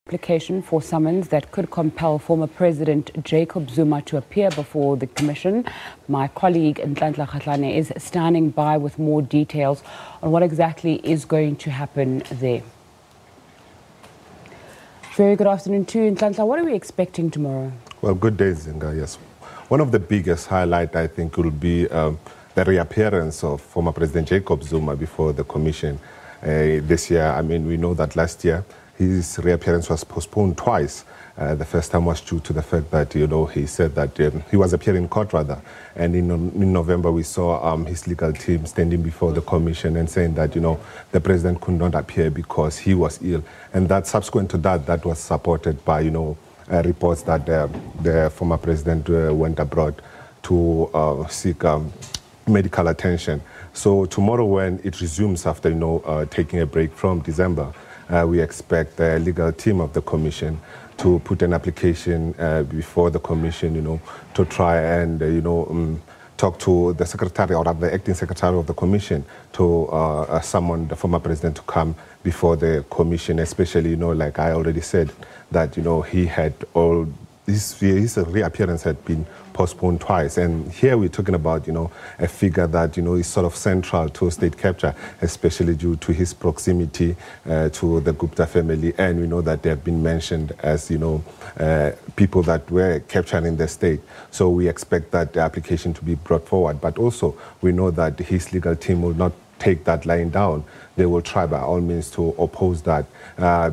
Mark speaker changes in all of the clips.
Speaker 1: Application for summons that could compel former President Jacob Zuma to appear before the Commission. My colleague Ntlantla Kgatlhane is standing by with more details on what exactly is going to happen there. Very good afternoon to you, Ntlantla. What are we expecting tomorrow?
Speaker 2: Well, good day, Zinga, yes. One of the biggest highlights, I think, will be the reappearance of former President Jacob Zuma before the Commission this year. I mean, we know that last year his reappearance was postponed twice. The first time was due to the fact that, he said that he was appearing in court, rather. And in November, we saw his legal team standing before the Commission and saying that, the president could not appear because he was ill. And that subsequent to that, that was supported by, reports that the former president went abroad to seek medical attention. So tomorrow, when it resumes after, taking a break from December, we expect the legal team of the Commission to put an application before the Commission, to try and, talk to the secretary or the acting secretary of the Commission to summon the former president to come before the Commission, especially, like I already said, that, he had all his reappearance had been postponed twice. And here we're talking about, a figure that, is sort of central to state capture, especially due to his proximity to the Gupta family. And we know that they have been mentioned as, people that were capturing the state. So we expect that the application to be brought forward. But also, we know that his legal team will not take that lying down. They will try by all means to oppose that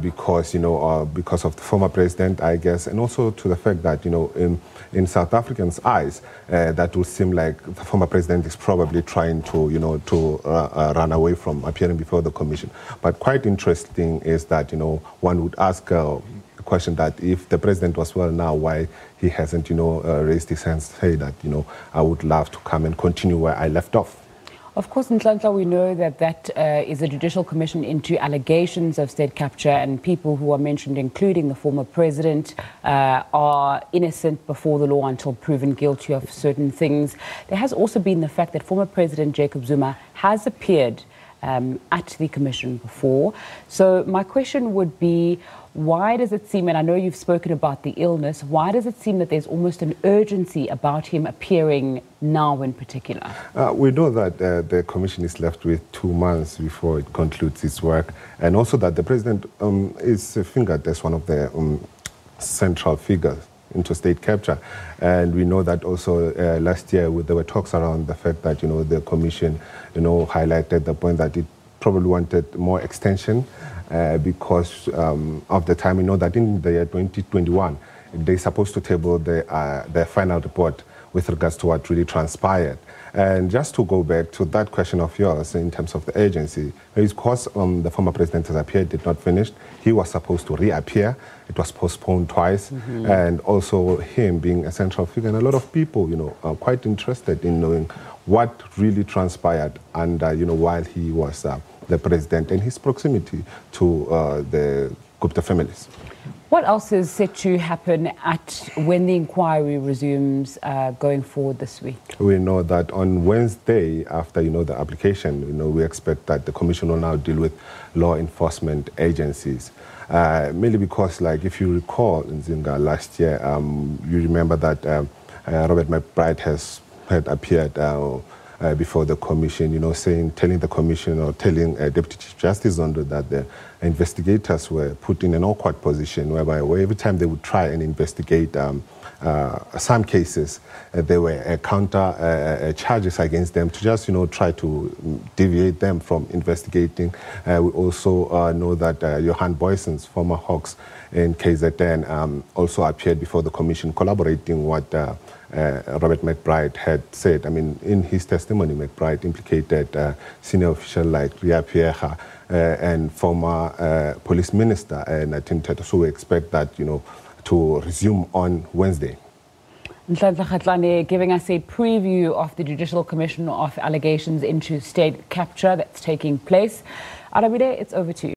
Speaker 2: because, because of the former president, I guess, and also to the fact that, in South Africans' eyes, that would seem like the former president is probably trying to, run away from appearing before the Commission. But quite interesting is that, one would ask the question that if the president was well now, why he hasn't, raised his hands, say that, I would love to come and continue where I left off.
Speaker 1: Of course, Ntlantla, we know that is a judicial commission into allegations of state capture, and people who are mentioned, including the former president, are innocent before the law until proven guilty of certain things. There has also been the fact that former President Jacob Zuma has appeared at the commission before. So my question would be, why does it seem, and I know you've spoken about the illness, why does it seem that there's almost an urgency about him appearing now in particular?
Speaker 2: We know that the commission is left with 2 months before it concludes its work, and also that the president is fingered as one of the central figures into state capture. And we know that also last year there were talks around the fact that, the commission, highlighted the point that it probably wanted more extension because of the time. We know that in the year 2021, they're supposed to table their final report with regards to what really transpired. And just to go back to that question of yours in terms of the agency, because the former president has appeared, did not finish, he was supposed to reappear. It was postponed twice. And also him being a central figure. And a lot of people, are quite interested in knowing what really transpired and, while he was the president and his proximity to the Gupta families.
Speaker 1: What else is set to happen when the inquiry resumes going forward this week?
Speaker 2: We know that on Wednesday, after, the application, we expect that the Commission will now deal with law enforcement agencies. Mainly because, like, if you recall, in Zinga last year, you remember that Robert McBride had appeared before the Commission, telling the Commission or telling Deputy Chief Justice Zondo that the investigators were put in an awkward position whereby every time they would try and investigate some cases, there were counter charges against them to just, try to deviate them from investigating. We also know that Johan Boyson's former Hawks in KZN also appeared before the Commission, collaborating what Robert McBride had said. I mean, in his testimony, McBride implicated senior official like Ria Pierre and former police minister Ntlantla. So we expect that, to resume on Wednesday.
Speaker 1: Ntlantla Kgatlhane giving us a preview of the Judicial Commission of allegations into state capture that's taking place. Arabide, it's over to you.